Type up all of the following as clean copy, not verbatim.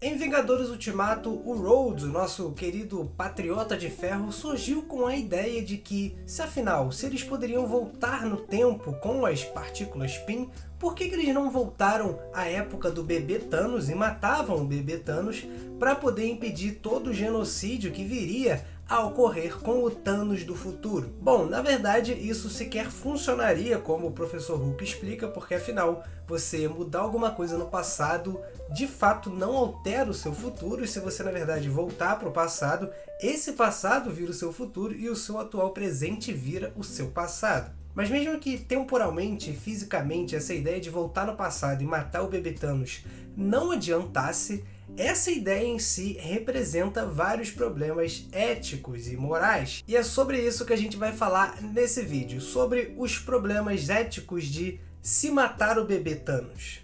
Em Vingadores Ultimato, o Rhodes, o nosso querido patriota de ferro, surgiu com a ideia de que, se eles poderiam voltar no tempo com as partículas PIM, por que eles não voltaram à época do bebê Thanos e matavam o bebê Thanos para poder impedir todo o genocídio que viria a ocorrer com o Thanos do futuro? Bom, na verdade isso sequer funcionaria, como o professor Hulk explica, porque afinal você mudar alguma coisa no passado de fato não altera o seu futuro, e se você na verdade voltar para o passado, esse passado vira o seu futuro e o seu atual presente vira o seu passado. Mas mesmo que temporalmente e fisicamente essa ideia de voltar no passado e matar o bebê Thanos não adiantasse, essa ideia em si representa vários problemas éticos e morais. E é sobre isso que a gente vai falar nesse vídeo, sobre os problemas éticos de se matar o bebê Thanos.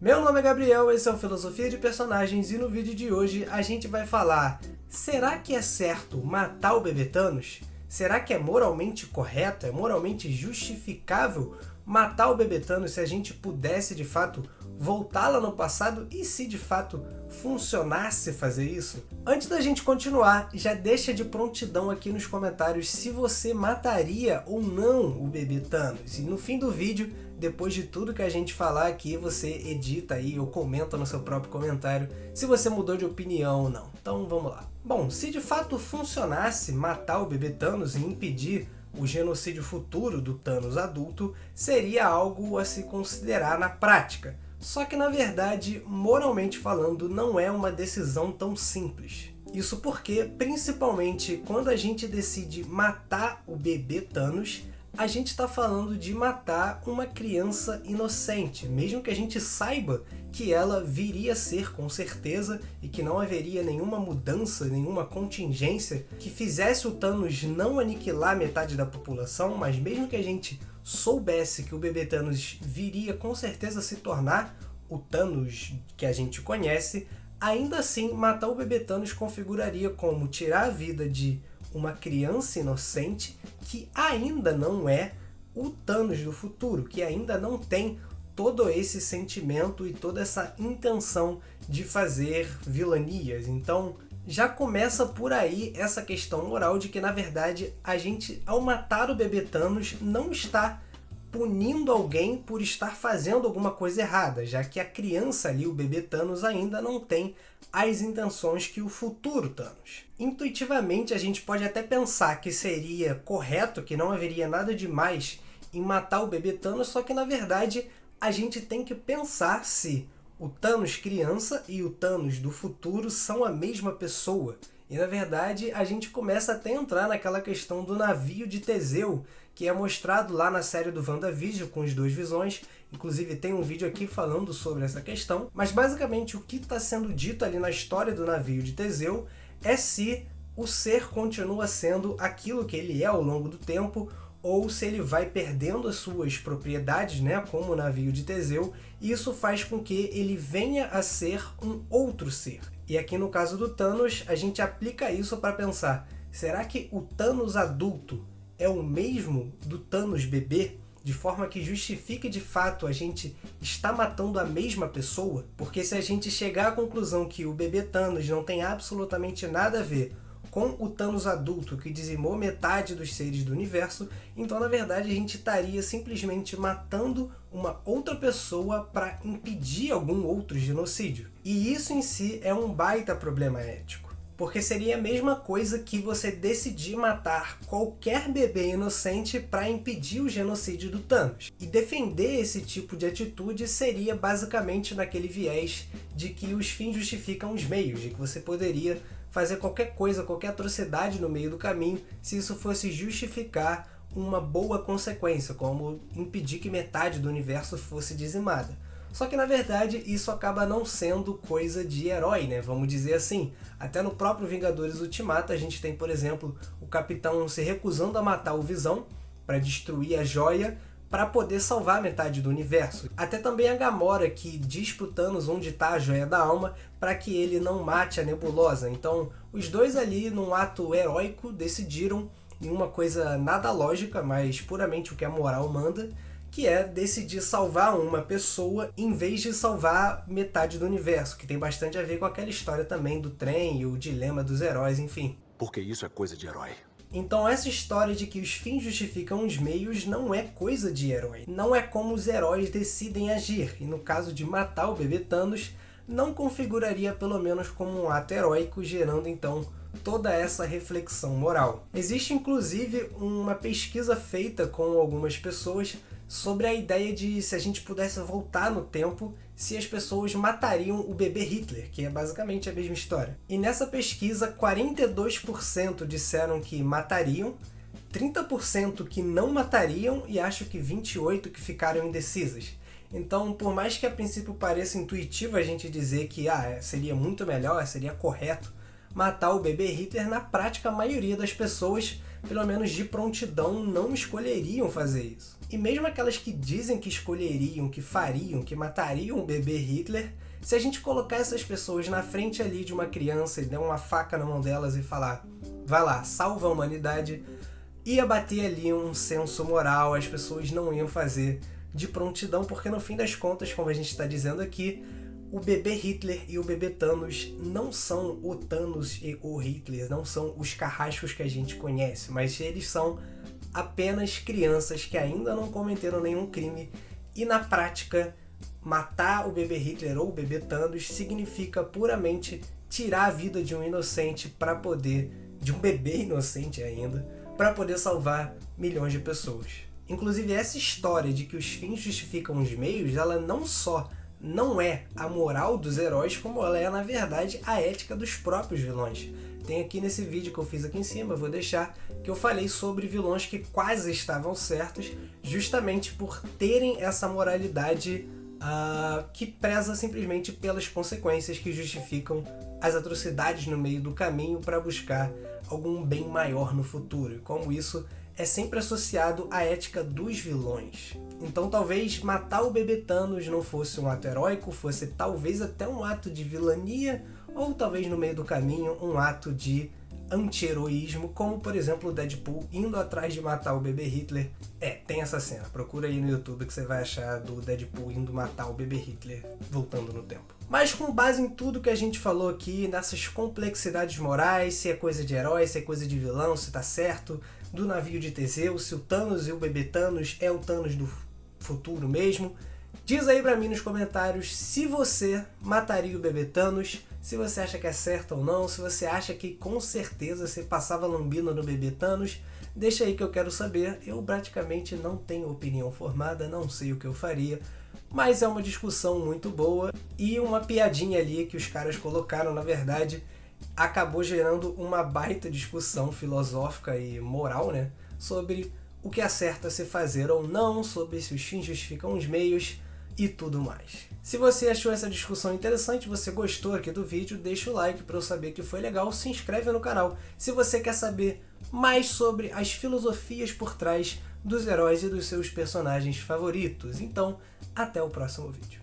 Meu nome é Gabriel, esse é o Filosofia de Personagens e no vídeo de hoje a gente vai falar: será que é certo matar o bebê Thanos? Será que é moralmente correto, é moralmente justificável matar o bebê Thanos se a gente pudesse de fato voltar lá no passado e se de fato funcionasse fazer isso? Antes da gente continuar, já deixa de prontidão aqui nos comentários se você mataria ou não o bebê Thanos. E no fim do vídeo, depois de tudo que a gente falar aqui, você edita aí ou comenta no seu próprio comentário se você mudou de opinião ou não. Então vamos lá. Bom, se de fato funcionasse matar o bebê Thanos e impedir o genocídio futuro do Thanos adulto, seria algo a se considerar na prática. Só que na verdade, moralmente falando, não é uma decisão tão simples. Isso porque, principalmente quando a gente decide matar o bebê Thanos, a gente está falando de matar uma criança inocente, mesmo que a gente saiba que ela viria a ser com certeza e que não haveria nenhuma mudança, nenhuma contingência que fizesse o Thanos não aniquilar metade da população, mas mesmo que a gente soubesse que o bebê Thanos viria com certeza se tornar o Thanos que a gente conhece, ainda assim matar o bebê Thanos configuraria como tirar a vida de uma criança inocente que ainda não é o Thanos do futuro, que ainda não tem todo esse sentimento e toda essa intenção de fazer vilanias. Então já começa por aí essa questão moral de que na verdade a gente, ao matar o bebê Thanos, não está punindo alguém por estar fazendo alguma coisa errada, já que a criança ali, o bebê Thanos, ainda não tem as intenções que o futuro Thanos. Intuitivamente a gente pode até pensar que seria correto, que não haveria nada demais em matar o bebê Thanos, só que na verdade a gente tem que pensar se o Thanos criança e o Thanos do futuro são a mesma pessoa. E na verdade a gente começa até a entrar naquela questão do navio de Teseu, que é mostrado lá na série do WandaVision com os dois Visões. Inclusive tem um vídeo aqui falando sobre essa questão. Mas basicamente o que está sendo dito ali na história do navio de Teseu é se o ser continua sendo aquilo que ele é ao longo do tempo, ou se ele vai perdendo as suas propriedades, né, como o navio de Teseu, e isso faz com que ele venha a ser um outro ser. E aqui no caso do Thanos, a gente aplica isso para pensar: será que o Thanos adulto é o mesmo do Thanos bebê? De forma que justifique de fato a gente está matando a mesma pessoa? Porque se a gente chegar à conclusão que o bebê Thanos não tem absolutamente nada a ver com o Thanos adulto que dizimou metade dos seres do universo, então na verdade a gente estaria simplesmente matando uma outra pessoa para impedir algum outro genocídio. E isso em si é um baita problema ético. Porque seria a mesma coisa que você decidir matar qualquer bebê inocente para impedir o genocídio do Thanos. E defender esse tipo de atitude seria basicamente naquele viés de que os fins justificam os meios, de que você poderia fazer qualquer coisa, qualquer atrocidade no meio do caminho, se isso fosse justificar uma boa consequência, como impedir que metade do universo fosse dizimada. Só que na verdade isso acaba não sendo coisa de herói, né? Vamos dizer assim. Até no próprio Vingadores Ultimato a gente tem, por exemplo, o Capitão se recusando a matar o Visão para destruir a joia, para poder salvar metade do universo. Até também a Gamora, que diz pro Thanos onde está a joia da alma para que ele não mate a Nebulosa. Então os dois ali, num ato heróico, decidiram, em uma coisa nada lógica, mas puramente o que a moral manda, que é decidir salvar uma pessoa em vez de salvar metade do universo, que tem bastante a ver com aquela história também do trem e o dilema dos heróis, enfim. Porque isso é coisa de herói. Então essa história de que os fins justificam os meios não é coisa de herói. Não é como os heróis decidem agir, e no caso de matar o bebê Thanos, não configuraria pelo menos como um ato heróico, gerando então toda essa reflexão moral. Existe inclusive uma pesquisa feita com algumas pessoas sobre a ideia de se a gente pudesse voltar no tempo, se as pessoas matariam o bebê Hitler, que é basicamente a mesma história. E nessa pesquisa, 42% disseram que matariam, 30% que não matariam e acho que 28% que ficaram indecisas. Então, por mais que a princípio pareça intuitivo a gente dizer que seria muito melhor, seria correto matar o bebê Hitler, na prática a maioria das pessoas, pelo menos de prontidão, não escolheriam fazer isso. E mesmo aquelas que dizem que escolheriam, que fariam, que matariam o bebê Hitler, se a gente colocar essas pessoas na frente ali de uma criança e der uma faca na mão delas e falar, vai lá, salva a humanidade, ia bater ali um senso moral, as pessoas não iam fazer de prontidão, porque no fim das contas, como a gente está dizendo aqui, o bebê Hitler e o bebê Thanos não são o Thanos e o Hitler, não são os carrascos que a gente conhece, mas eles são apenas crianças que ainda não cometeram nenhum crime e na prática matar o bebê Hitler ou o bebê Thanos significa puramente tirar a vida de um inocente para poder, de um bebê inocente ainda, para poder salvar milhões de pessoas. Inclusive essa história de que os fins justificam os meios, ela não só não é a moral dos heróis, como ela é, na verdade, a ética dos próprios vilões. Tem aqui nesse vídeo que eu fiz aqui em cima, eu vou deixar, que eu falei sobre vilões que quase estavam certos, justamente por terem essa moralidade que preza simplesmente pelas consequências que justificam as atrocidades no meio do caminho para buscar algum bem maior no futuro. E como isso é sempre associado à ética dos vilões. Então talvez matar o bebê Thanos não fosse um ato heróico, fosse talvez até um ato de vilania, ou talvez no meio do caminho um ato de anti-heroísmo, como por exemplo o Deadpool indo atrás de matar o bebê Hitler. Tem essa cena, procura aí no YouTube que você vai achar do Deadpool indo matar o bebê Hitler voltando no tempo. Mas com base em tudo que a gente falou aqui, nessas complexidades morais, se é coisa de herói, se é coisa de vilão, se tá certo, do navio de Teseu, se o Thanos e o bebê Thanos é o Thanos do futuro mesmo, diz aí pra mim nos comentários se você mataria o bebê Thanos, se você acha que é certo ou não, se você acha que com certeza você passava lambida no bebê Thanos, deixa aí que eu quero saber. Eu praticamente não tenho opinião formada, não sei o que eu faria, mas é uma discussão muito boa e uma piadinha ali que os caras colocaram, na verdade, acabou gerando uma baita discussão filosófica e moral, né, sobre o que acerta se fazer ou não, sobre se os fins justificam os meios e tudo mais. Se você achou essa discussão interessante, você gostou aqui do vídeo, deixa o like para eu saber que foi legal, se inscreve no canal. Se você quer saber mais sobre as filosofias por trás dos heróis e dos seus personagens favoritos. Então, até o próximo vídeo.